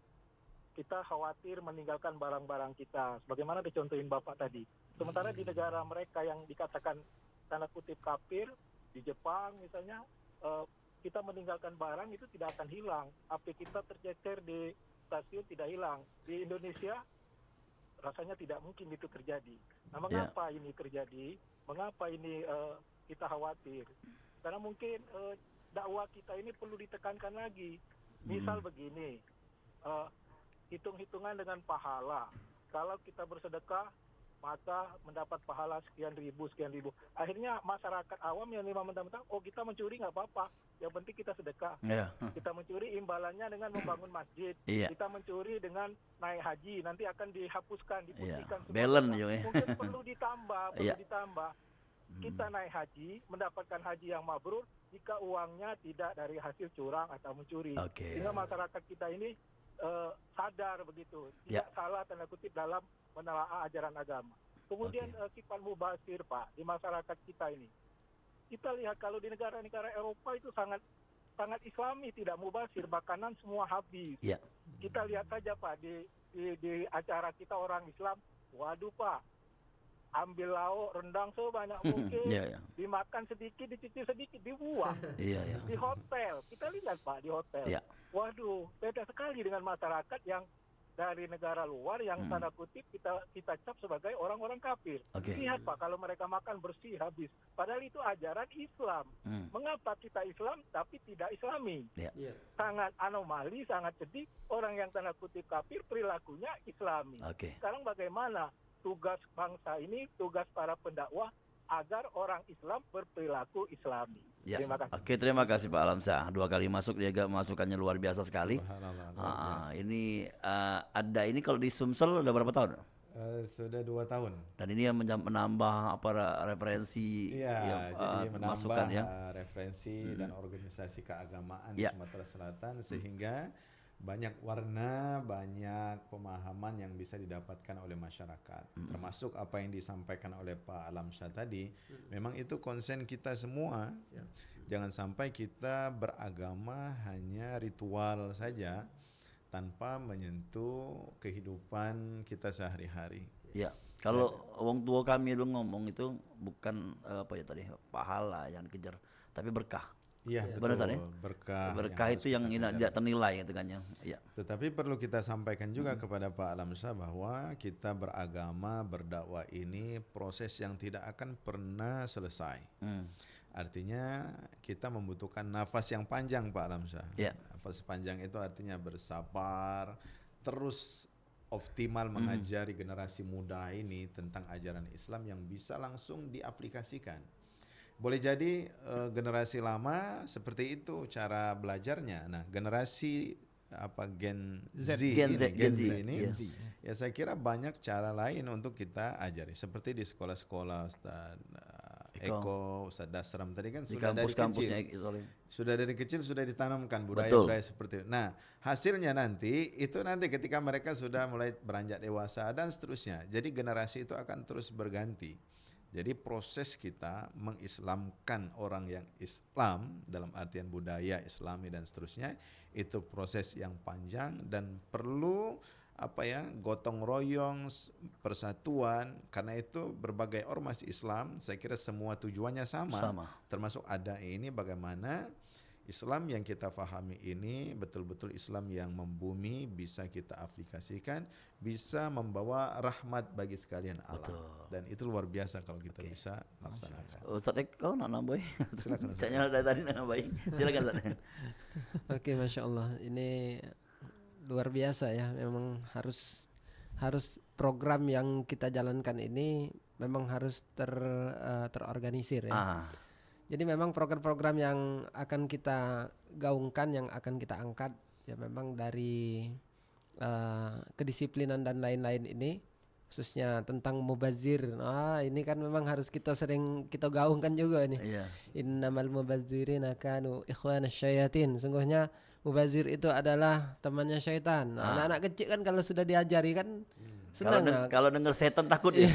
kita khawatir meninggalkan barang-barang kita, sebagaimana dicontohin Bapak tadi. Sementara di negara mereka yang dikatakan tanda kutip kafir, di Jepang misalnya, kita meninggalkan barang itu tidak akan hilang. HP kita tercecer di stasiun tidak hilang. Di Indonesia rasanya tidak mungkin itu terjadi. Nah, mengapa ini terjadi? Mengapa ini kita khawatir? Karena mungkin dakwah kita ini perlu ditekankan lagi. Misal begini, hitung-hitungan dengan pahala. Kalau kita bersedekah, maka mendapat pahala sekian ribu. Akhirnya masyarakat awam yang mentang-mentang, oh kita mencuri nggak apa-apa, yang penting kita sedekah. Kita mencuri imbalannya dengan membangun masjid. Kita mencuri dengan naik haji, nanti akan dihapuskan, diputihkan. Balance Mungkin perlu ditambah. Kita naik haji, mendapatkan haji yang mabrur jika uangnya tidak dari hasil curang atau mencuri. Sehingga masyarakat kita ini sadar begitu, tidak salah tanda kutip dalam menelaah ajaran agama. Kemudian sifat mubazir, Pak, di masyarakat kita ini. Kita lihat kalau di negara-negara Eropa itu sangat Islami, tidak mubazir, makanan semua habis. Kita lihat saja, Pak, di acara kita orang Islam, waduh Pak, ambil lauk rendang sebanyak mungkin, dimakan sedikit, dicuci sedikit, dibuang. Di hotel, kita lihat Pak, di hotel. Waduh, beda sekali dengan masyarakat yang dari negara luar yang tanda kutip kita cap sebagai orang-orang kafir. Lihat Pak, kalau mereka makan bersih habis. Padahal itu ajaran Islam. Mengapa kita Islam tapi tidak Islami? Sangat anomali, sangat sedih. Orang yang tanda kutip kafir perilakunya Islami. Sekarang bagaimana tugas bangsa ini, tugas para pendakwah agar orang Islam berperilaku Islami. Terima kasih. Terima kasih Pak Alamsyah. 2 kali masuk, dia masukannya luar biasa sekali. Ini ada ini kalau di Sumsel udah berapa tahun? Sudah 2 tahun. Dan ini yang menambah referensi jadi masukan menambah referensi dan organisasi keagamaan di Sumatera Selatan, sehingga banyak warna, banyak pemahaman yang bisa didapatkan oleh masyarakat. Termasuk apa yang disampaikan oleh Pak Alamsyah tadi, memang itu konsen kita semua. Jangan sampai kita beragama hanya ritual saja tanpa menyentuh kehidupan kita sehari-hari. Kalau orang tua kami dulu ngomong itu bukan pahala yang dikejar, tapi berkah. Betul. Berkah itu yang tidak ternilai itu kan ya. Tetapi perlu kita sampaikan juga kepada Pak Alamsyah bahwa kita beragama, berdakwah ini proses yang tidak akan pernah selesai. Artinya kita membutuhkan nafas yang panjang, Pak Alamsyah. Nafas panjang itu artinya bersabar, terus optimal mengajari generasi muda ini tentang ajaran Islam yang bisa langsung diaplikasikan. Boleh jadi generasi lama seperti itu cara belajarnya. Nah, generasi Gen Z ini ya saya kira banyak cara lain untuk kita ajari. Seperti di sekolah-sekolah Ustaz Eko, Ustaz Dasram tadi kan sudah dari kecil. Sudah dari kecil sudah ditanamkan budaya-budaya seperti itu. Nah, hasilnya nanti ketika mereka sudah mulai beranjak dewasa dan seterusnya. Jadi generasi itu akan terus berganti. Jadi proses kita mengislamkan orang yang Islam dalam artian budaya Islami dan seterusnya itu proses yang panjang dan perlu gotong royong, persatuan. Karena itu berbagai ormas Islam saya kira semua tujuannya sama. Termasuk ada ini bagaimana Islam yang kita fahami ini betul-betul Islam yang membumi, bisa kita aplikasikan, bisa membawa rahmat bagi sekalian alam. Dan itu luar biasa kalau kita bisa laksanakan. Ustaz Eko nak nambahin? Silakan. Saya dari tadi nak nambahin. Silakan Ustaz. Oke, Masya Allah, ini luar biasa ya. Memang harus program yang kita jalankan ini memang harus terorganisir ya. Jadi memang program-program yang akan kita gaungkan, yang akan kita angkat ya memang dari kedisiplinan dan lain-lain ini, khususnya tentang mubazir. Ini kan memang harus kita gaungkan juga nih. Innamal mubazirina kanu ikhwanasy syayatin. Sungguhnya mubazir itu adalah temannya syaitan. Anak-anak kecil kan kalau sudah diajari kan senang. Kalau dengar setan takut ya.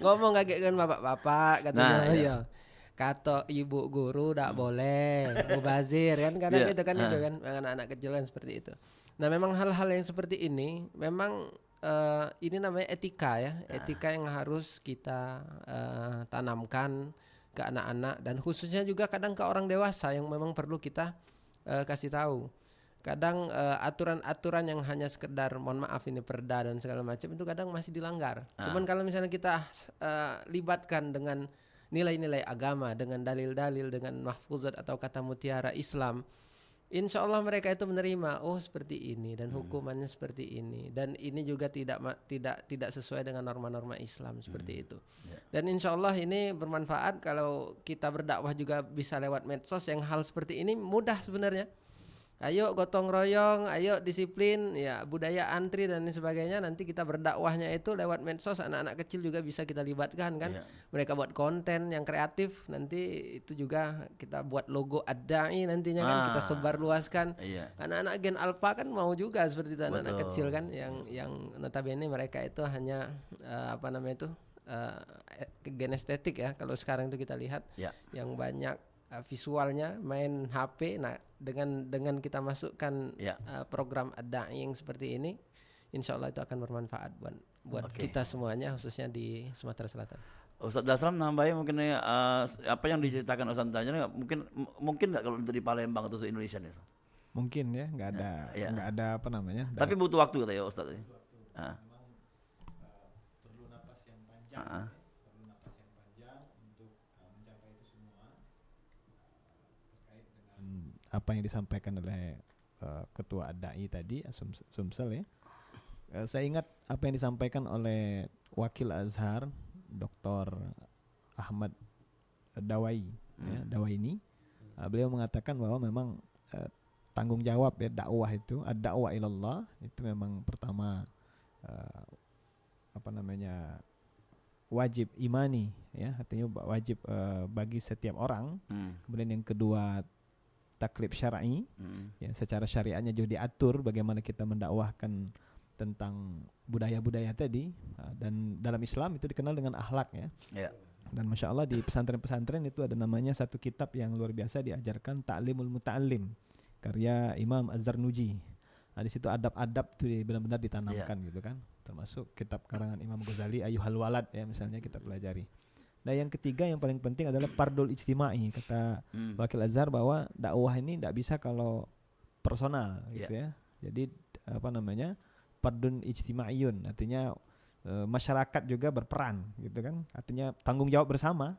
Ngomong kayak kan bapak-bapak katanya. Kata ibu guru tak boleh mubazir kan kadang itu kan anak-anak kecil kan seperti itu. Nah, memang hal-hal yang seperti ini memang ini namanya etika ya. Etika yang harus kita tanamkan ke anak-anak dan khususnya juga kadang ke orang dewasa yang memang perlu kita kasih tahu. kadang aturan-aturan yang hanya sekedar mohon maaf ini perda dan segala macam itu kadang masih dilanggar. Cuman kalau misalnya kita libatkan dengan nilai-nilai agama, dengan dalil-dalil, dengan mahfuzat atau kata mutiara Islam, insya Allah mereka itu menerima, oh seperti ini dan hukumannya seperti ini, dan ini juga tidak sesuai dengan norma-norma Islam seperti itu. Dan insya Allah ini bermanfaat kalau kita berdakwah juga bisa lewat medsos, yang hal seperti ini mudah sebenarnya. Ayo gotong royong, ayo disiplin, ya budaya antri dan sebagainya. Nanti kita berdakwahnya itu lewat medsos, anak-anak kecil juga bisa kita libatkan kan. Mereka buat konten yang kreatif, nanti itu juga kita buat logo Ad-Da'i nantinya kan kita sebar luaskan. Anak-anak Gen Alpha kan mau juga seperti itu, anak-anak kecil kan yang notabene mereka itu hanya gen estetik ya. Kalau sekarang itu kita lihat yang banyak visualnya main HP. Nah dengan kita masukkan program Ad-Da'i yang seperti ini, insya Allah itu akan bermanfaat buat kita semuanya, khususnya di Sumatera Selatan. Ustadz Dasram nambahin mungkin apa yang diceritakan Ustadz tanya, mungkin nggak kalau untuk di Palembang atau di Indonesia nih? Mungkin ya, nggak ada apa namanya. Tapi butuh waktu kata ya Ustadz. Perlu napas yang panjang. Apa yang disampaikan oleh Ketua Ad-Da'i tadi, Sumsel ya. Saya ingat apa yang disampaikan oleh Wakil Azhar Dr. Ahmad Dawaini. Beliau mengatakan bahwa memang tanggung jawab ya dakwah itu, ad-da'wah ilallah itu memang pertama wajib imani ya, artinya wajib bagi setiap orang. Kemudian yang kedua taklif syar'i, ya, secara syariatnya juga diatur bagaimana kita mendakwahkan tentang budaya-budaya tadi, dan dalam Islam itu dikenal dengan akhlak ya. Dan masya Allah di pesantren-pesantren itu ada namanya satu kitab yang luar biasa diajarkan, Ta'limul Muta'allim, karya Imam Az-Zarnuji. Nah, di situ adab-adab itu benar-benar ditanamkan gitu kan, termasuk kitab karangan Imam Ghazali Ayyuhal Walad ya misalnya kita pelajari. Nah yang ketiga yang paling penting adalah fardul ijtima'i, kata Wakil Azhar bahwa dakwah ini tidak bisa kalau personal gitu ya. Jadi fardun ijtima'iyun, artinya masyarakat juga berperan gitu kan, artinya tanggung jawab bersama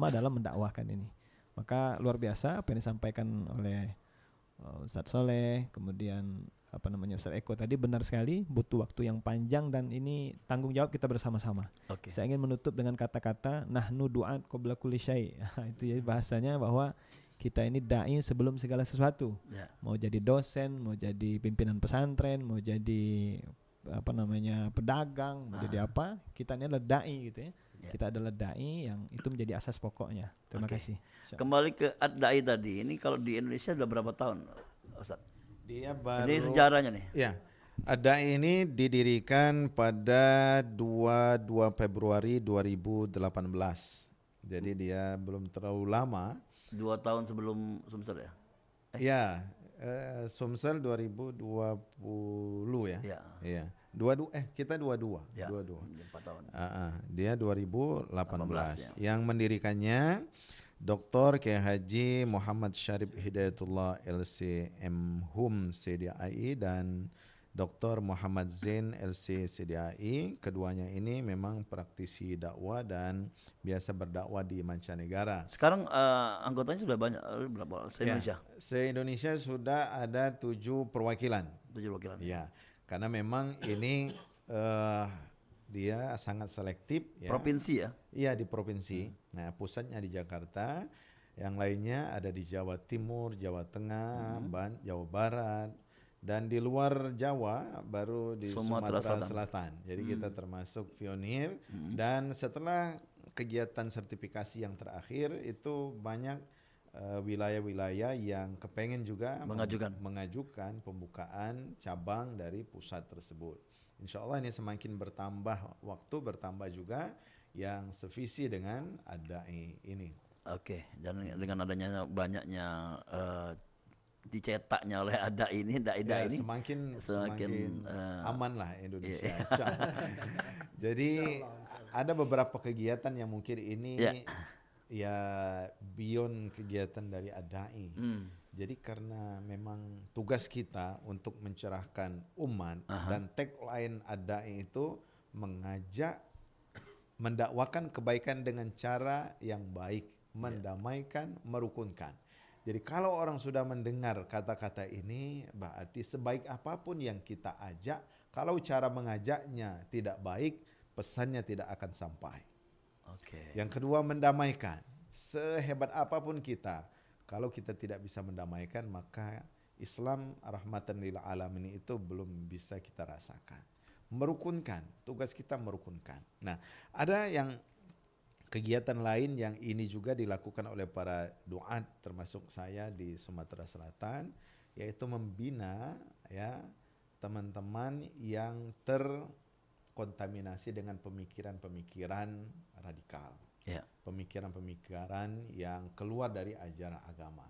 dalam mendakwahkan ini. Maka luar biasa apa yang disampaikan oleh Ustadz Soleh, kemudian Ustadz Eko tadi benar sekali, butuh waktu yang panjang dan ini tanggung jawab kita bersama-sama. Saya ingin menutup dengan kata-kata nahnu du'at qabla kulli syai'. Itu ya bahasanya bahwa kita ini da'i sebelum segala sesuatu. Mau jadi dosen, mau jadi pimpinan pesantren, mau jadi pedagang, mau jadi apa, kita ini adalah da'i gitu ya. Kita adalah da'i yang itu menjadi asas pokoknya. Terima kasih. Kembali ke Ad-Da'i tadi, ini kalau di Indonesia sudah berapa tahun Ustaz? Dia baru, ini sejarahnya nih. Ya, Ad-Da'i ini didirikan pada 22 Februari 2018. Jadi dia belum terlalu lama. 2 tahun sebelum Sumsel ya? Ya, Sumsel 2020 ya. Iya. Kita 22. Ya, 22. 4 tahun. Dia 2018. 18, ya. Yang mendirikannya Dr. Kiai Haji Muhammad Syarif Hidayatullah LC MHum CDAI dan Dr. Muhammad Zain LC CDAI. Keduanya ini memang praktisi dakwah dan biasa berdakwah di mancanegara. Sekarang anggotanya sudah banyak, berapa? Se-Indonesia? Ya, se-Indonesia sudah ada 7 perwakilan. 7 perwakilan. Ya, karena memang ini dia sangat selektif ya. Provinsi ya? Iya di provinsi. Nah pusatnya di Jakarta, yang lainnya ada di Jawa Timur, Jawa Tengah, Jawa Barat, dan di luar Jawa baru di Sumatera Selatan. Jadi kita termasuk pionir. Dan setelah kegiatan sertifikasi yang terakhir itu banyak wilayah-wilayah yang kepengen juga mengajukan pembukaan cabang dari pusat tersebut. Insya Allah ini semakin bertambah waktu, bertambah juga yang sevisi dengan Ad-Da'i ini. Dan dengan adanya banyaknya dicetaknya oleh Ad-Da'i ini, da'i-da'i ini semakin aman lah Indonesia. Jadi ada beberapa kegiatan yang mungkin ini ya beyond kegiatan dari Ad-Da'i. Jadi karena memang tugas kita untuk mencerahkan umat dan tagline Ad-Da'i itu mengajak mendakwakan kebaikan dengan cara yang baik, mendamaikan, merukunkan. Jadi kalau orang sudah mendengar kata-kata ini, berarti sebaik apapun yang kita ajak, kalau cara mengajaknya tidak baik, pesannya tidak akan sampai. Yang kedua, mendamaikan. Sehebat apapun kita, kalau kita tidak bisa mendamaikan, maka Islam rahmatan lil alamin itu belum bisa kita rasakan. Merukunkan, tugas kita merukunkan. Nah, ada yang kegiatan lain yang ini juga dilakukan oleh para duat termasuk saya di Sumatera Selatan, yaitu membina ya teman-teman yang terkontaminasi dengan pemikiran-pemikiran radikal. Pemikiran-pemikiran yang keluar dari ajaran agama.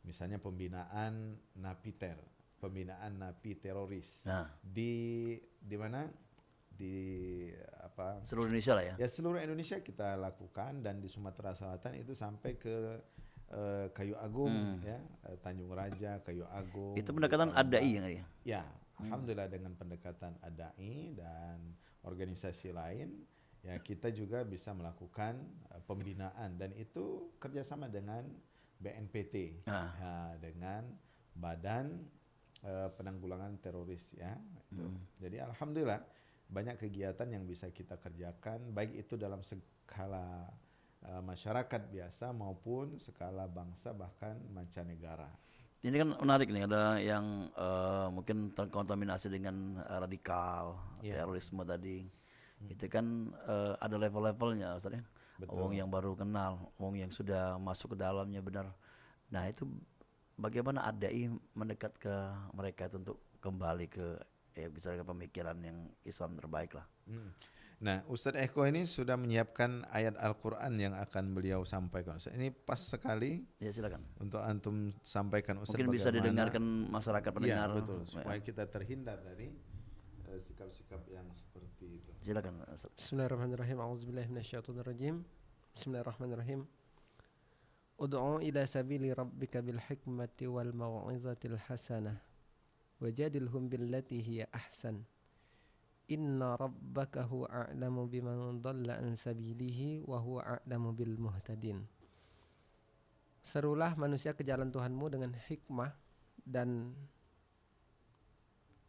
Misalnya pembinaan napiter, pembinaan napi teroris. Di mana? Di seluruh Indonesia lah ya. Ya, seluruh Indonesia kita lakukan, dan di Sumatera Selatan itu sampai ke Kayu Agung ya, Tanjung Raja, Kayu Agung. Itu pendekatan Ad-Da'i ya? Ya, alhamdulillah dengan pendekatan Ad-Da'i dan organisasi lain ya kita juga bisa melakukan pembinaan, dan itu kerjasama dengan BNPT ya, dengan Badan Penanggulangan Teroris ya. Jadi alhamdulillah banyak kegiatan yang bisa kita kerjakan, baik itu dalam skala masyarakat biasa maupun skala bangsa bahkan mancanegara. Ini kan menarik nih, ada yang mungkin terkontaminasi dengan radikal, terorisme tadi. Itu kan ada level-levelnya, Ustaz ya. Wong yang baru kenal, wong yang sudah masuk ke dalamnya benar. Nah, itu bagaimana Ad-Da'i mendekat ke mereka itu untuk kembali ke bicara pemikiran yang Islam terbaik lah. Nah, Ustadz Eko ini sudah menyiapkan ayat Al-Quran yang akan beliau sampaikan. Ini pas sekali. Ya, silakan. Untuk antum sampaikan, Ustadz. Mungkin bisa didengarkan masyarakat pendengar. Iya, betul. Supaya kita terhindar dari sikap-sikap yang seperti itu. Silakan, Ustadz. Bismillahirrahmanirrahim. A'udzubillahi minasyaitonirrajim. Bismillahirrahmanirrahim. Ud'u ila sabili rabbika bil hikmati wal mau'izatil hasanah. Wajadilhum billati hiya ahsan. Inna rabbaka huwa a'lamu biman dhalla an sabilihi wa huwa a'lamu bil muhtadin. Serulah manusia ke jalan Tuhanmu dengan hikmah dan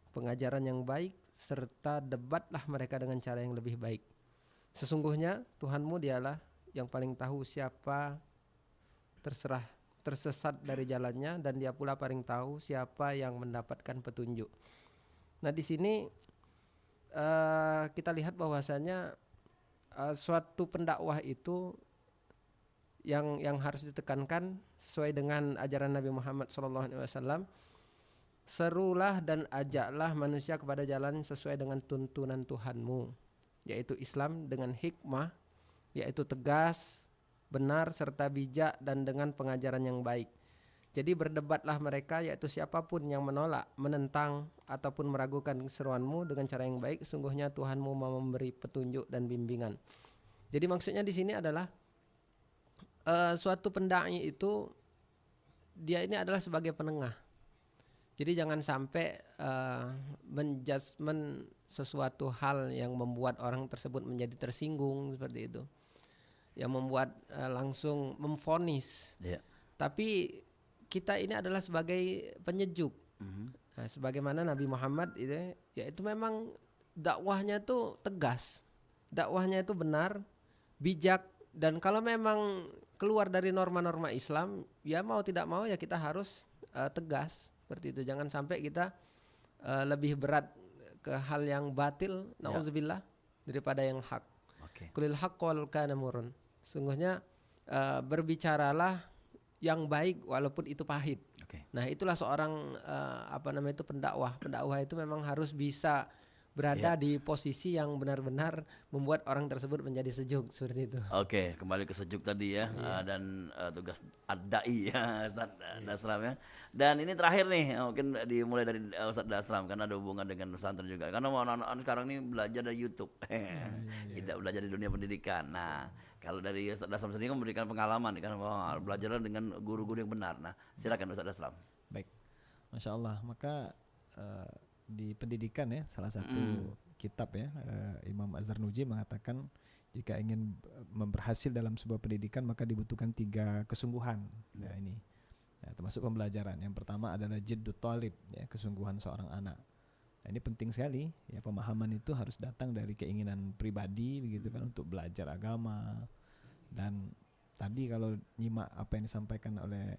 pengajaran yang baik, serta debatlah mereka dengan cara yang lebih baik. Sesungguhnya Tuhanmu dialah yang paling tahu siapa tersesat dari jalannya, dan dia pula paling tahu siapa yang mendapatkan petunjuk. Nah, di sini kita lihat bahwasanya suatu pendakwah itu yang harus ditekankan sesuai dengan ajaran Nabi Muhammad SAW. Serulah dan ajaklah manusia kepada jalan sesuai dengan tuntunan Tuhanmu, yaitu Islam, dengan hikmah, yaitu tegas, benar, serta bijak, dan dengan pengajaran yang baik. Jadi berdebatlah mereka, yaitu siapapun yang menolak, menentang, ataupun meragukan keseruanmu dengan cara yang baik, sungguhnya Tuhanmu mau memberi petunjuk dan bimbingan. Jadi maksudnya di sini adalah suatu pendai itu dia ini adalah sebagai penengah. Jadi jangan sampai menjudgment sesuatu hal yang membuat orang tersebut menjadi tersinggung seperti itu, yang membuat langsung memvonis. Tapi kita ini adalah sebagai penyejuk. Nah, sebagaimana Nabi Muhammad itu, yaitu memang dakwahnya itu tegas, dakwahnya itu benar, bijak, dan kalau memang keluar dari norma-norma Islam, ya mau tidak mau ya kita harus tegas seperti itu. Jangan sampai kita lebih berat ke hal yang batil, na'udzubillah, daripada yang hak. Qulil haqq walau kana murun. Sungguhnya berbicaralah yang baik walaupun itu pahit. Nah, itulah seorang pendakwah. Pendakwah itu memang harus bisa berada di posisi yang benar-benar membuat orang tersebut menjadi sejuk seperti itu. Oke, kembali ke sejuk tadi ya. Dan tugas Ad-Da'i ya, Ustaz Dasram ya. Dan ini terakhir nih, mungkin dimulai dari Ustaz Dasram karena ada hubungan dengan pesantren juga. Karena anak-anak sekarang ini belajar dari YouTube. Tidak belajar di dunia pendidikan. Nah, kalau dari Ustaz Daslam sendiri kan memberikan pengalaman kan bahwa belajar dengan guru-guru yang benar. Nah, silakan Ustaz Daslam. Baik, Masya Allah. Maka di pendidikan ya, salah satu kitab ya, Imam Az-Zarnuji mengatakan jika ingin berhasil dalam sebuah pendidikan maka dibutuhkan 3 kesungguhan. Nah ini, termasuk pembelajaran. Yang pertama adalah jiddut thalib, ya, kesungguhan seorang anak. Nah, ini penting sekali. Ya, pemahaman itu harus datang dari keinginan pribadi, begitu kan, untuk belajar agama. Dan tadi kalau nyimak apa yang disampaikan oleh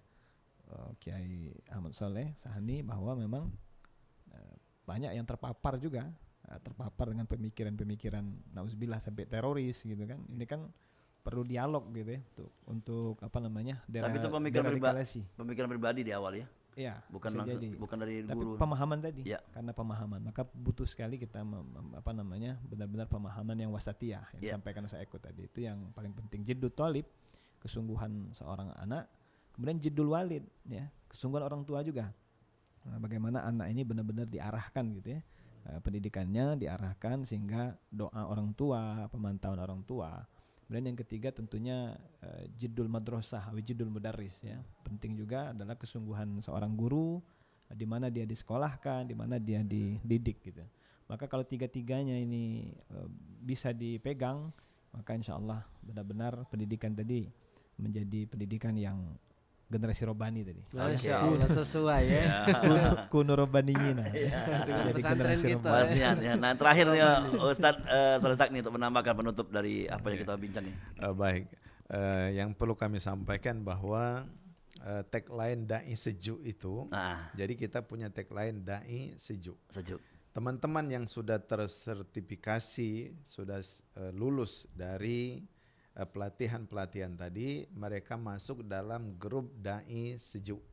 Kiai Ahmad Soleh Sahani, bahwa memang banyak yang terpapar juga, terpapar dengan pemikiran-pemikiran nauzubillah sampai teroris, gitu kan. Ini kan perlu dialog gitu ya, untuk apa namanya? Tapi itu pemikiran pribadi di awal ya. Iya, bukan langsung, bukan dari tapi guru. Pemahaman tadi, ya. Karena pemahaman, maka butuh sekali kita benar-benar pemahaman yang wasatiyah yang disampaikan Ustaz Eko tadi. Itu yang paling penting. Jiddut thalib, kesungguhan seorang anak. Kemudian jiddul walid, ya, kesungguhan orang tua juga. Nah, bagaimana anak ini benar-benar diarahkan gitu ya, pendidikannya diarahkan sehingga doa orang tua, pemantauan orang tua. Kemudian yang ketiga tentunya jiddul madrasah, jiddul mudarris, ya. Penting juga adalah kesungguhan seorang guru, di mana dia disekolahkan, di mana dia dididik gitu. Maka kalau 3-tiganya ini bisa dipegang, maka insya Allah benar-benar pendidikan tadi menjadi pendidikan yang generasi robani tadi. Masya Allah, sesuai ya. Kuno robaniyin. Dengan pesantren kita. Ya. Nah, terakhir ya Ustadz Saleh nih untuk menambahkan penutup dari apa yang kita bincang nih. Baik, yang perlu kami sampaikan bahwa tagline Dai Sejuk itu, jadi kita punya tagline Dai Sejuk. Teman-teman yang sudah tersertifikasi, sudah lulus dari pelatihan-pelatihan tadi, mereka masuk dalam grup Dai Sejuk.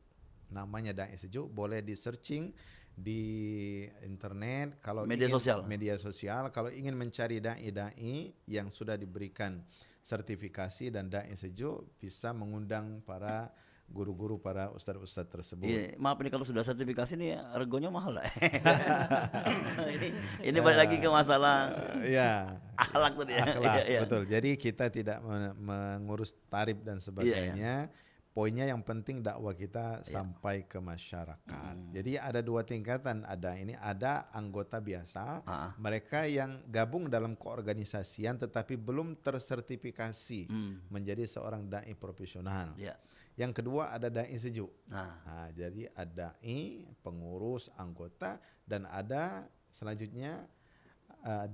Namanya Dai Sejuk, boleh di searching di internet. Kalau media sosial, kalau ingin mencari dai-dai yang sudah diberikan sertifikasi dan Dai Sejuk, bisa mengundang para guru-guru, para ustadz-ustadz tersebut. Iya, maaf ini kalau sudah sertifikasi nih regonya mahal lah. ini balik lagi ke masalah akhlak tadi ya. Akhlak, betul. Jadi kita tidak mengurus tarif dan sebagainya. Poinnya yang penting dakwah kita sampai ke masyarakat. Jadi ada 2 tingkatan. Ada anggota biasa, mereka yang gabung dalam keorganisasian tetapi belum tersertifikasi menjadi seorang dai profesional. Yang kedua ada Dai Sejuk. Jadi ada dai, pengurus, anggota, dan ada selanjutnya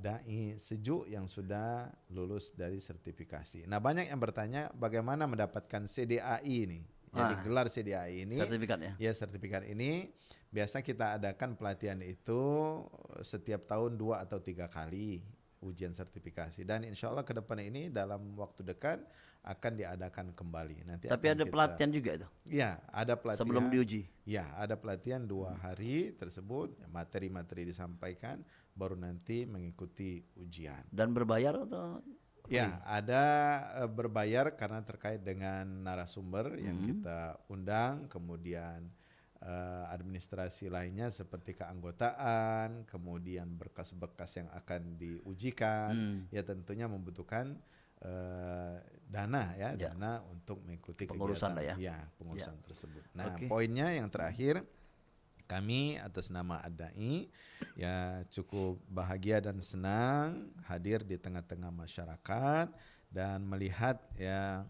Dai Sejuk yang sudah lulus dari sertifikasi. Nah, banyak yang bertanya bagaimana mendapatkan CDAI ini. Jadi gelar CDAI ini, sertifikatnya. Ya, sertifikat ini biasa kita adakan pelatihan itu setiap tahun 2 atau 3 kali ujian sertifikasi, dan insya Allah ke depan ini dalam waktu dekat akan diadakan kembali. Nanti tapi ada pelatihan juga itu? Ya, ada pelatihan. Sebelum diuji? Ya, ada pelatihan 2 hari tersebut, materi-materi disampaikan, baru nanti mengikuti ujian. Dan berbayar atau? Ya, ada berbayar karena terkait dengan narasumber yang kita undang, kemudian administrasi lainnya seperti keanggotaan, kemudian berkas-berkas yang akan diujikan, ya tentunya membutuhkan dana untuk mengikuti pengurusan kegiatan pengurusan tersebut. Nah, poinnya yang terakhir, kami atas nama Ad-Dai ya cukup bahagia dan senang hadir di tengah-tengah masyarakat dan melihat ya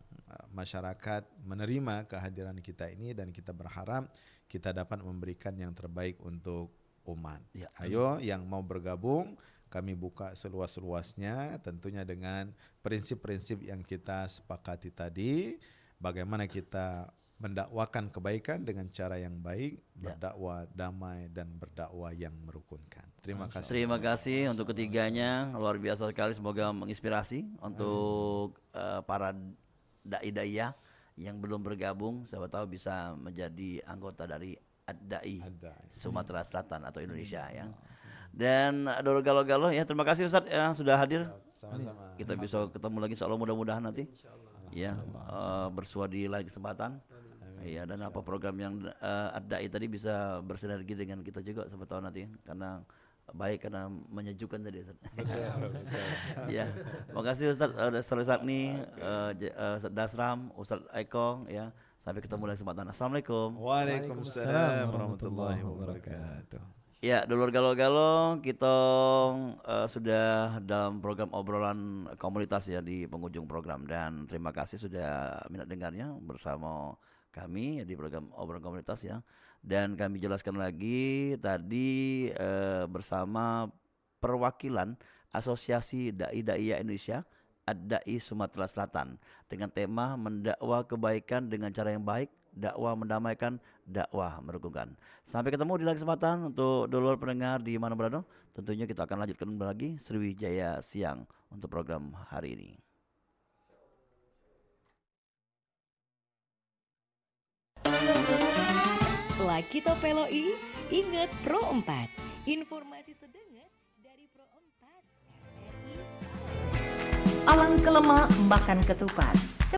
masyarakat menerima kehadiran kita ini, dan kita berharap kita dapat memberikan yang terbaik untuk umat. Ayo yang mau bergabung, kami buka seluas-luasnya, tentunya dengan prinsip-prinsip yang kita sepakati tadi, bagaimana kita mendakwakan kebaikan dengan cara yang baik, berdakwah damai dan berdakwah yang merukunkan. Terima kasih. Terima kasih untuk ketiganya, luar biasa sekali, semoga menginspirasi untuk para dai-daiyah yang belum bergabung, siapa tahu bisa menjadi anggota dari Ad-Dai Sumatera Selatan atau Indonesia ya. Dan Doro Galo-Galo ya, terima kasih Ustadz ya sudah hadir. Sama-sama. Kita bisa ketemu lagi insyaallah, mudah-mudahan nanti. Ya, bersua di lain kesempatan. Iya, dan apa program yang Ad-Dai tadi bisa bersinergi dengan kita juga siapa tahu nanti, karena baik karena menyejukkan tadi Ustaz. Ya, makasih Ustaz Ustaz Sakni, Ustaz Dasram, Ustaz Eko ya. Sampai ketemu lagi kesempatan. Assalamualaikum. Waalaikumsalam warahmatullahi wabarakatuh. Ya, dulur galo-galo kita sudah dalam program obrolan komunitas ya di penghujung program, dan terima kasih sudah minat dengarnya bersama kami di program obrolan komunitas ya. Dan kami jelaskan lagi tadi bersama perwakilan Asosiasi Dai-Dai Indonesia Ad-Dai Sumatera Selatan dengan tema mendakwa kebaikan dengan cara yang baik, dakwah mendamaikan, dakwah merukunkan. Sampai ketemu di lain kesempatan untuk dulur pendengar di mana berada. Tentunya kita akan lanjutkan lagi Sriwijaya Siang untuk program hari ini. Lagi Topeloi, ingat Pro 4. Informasi sedengat dari Pro 4. Alang kelema makan ketupat.